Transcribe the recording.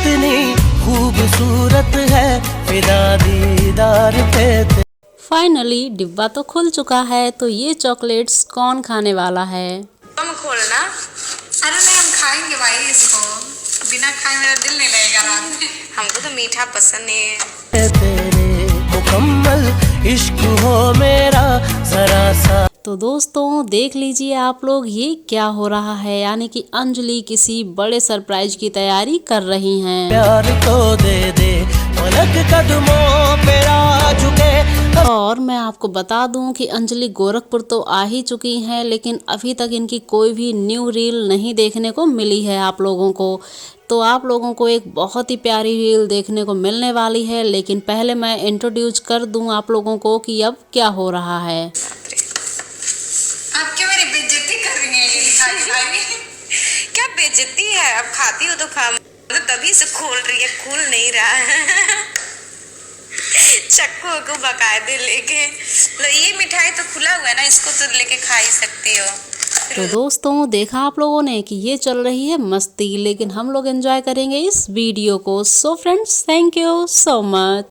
कितनी खूबसूरत है फिदा दीदार पे। फाइनली डिब्बा तो खुल चुका है, तो ये चॉकलेट्स कौन खाने वाला है? तुम खोलना। अरे नहीं, हम खाएंगे भाई इसको, बिना खाए मेरा दिल नहीं लगेगा रात में। हमको तो मीठा पसंद नहीं है। तेरे मुकम्मल इश्क हो मेरा जरा सा। तो दोस्तों देख लीजिए आप लोग, ये क्या हो रहा है, यानी कि अंजलि किसी बड़े सरप्राइज की तैयारी कर रही हैं। प्यार तो दे दे पलक कदमों पे आ झुके। और मैं आपको बता दूं कि अंजलि गोरखपुर तो आ ही चुकी हैं, लेकिन अभी तक इनकी कोई भी न्यू रील नहीं देखने को मिली है आप लोगों को। तो आप लोगों को एक बहुत ही प्यारी रील देखने को मिलने वाली है, लेकिन पहले मैं इंट्रोड्यूस कर दूं आप लोगों को कि अब क्या हो रहा है। आप क्यों मेरी बेइज्जती कर रही हैं? ये खाई में क्या बेइज्जती है? अब खाती हो तो खा, तो तभी से खोल रही है, खुल नहीं रहा है। चक्कू को बकायदे लेके लो, ये मिठाई तो खुला हुआ है ना, इसको तो लेके खा ही सकती हो। तो दोस्तों देखा आप लोगों ने कि ये चल रही है मस्ती, लेकिन हम लोग एंजॉय करेंगे इस वीडियो को। So friends, thank you so much.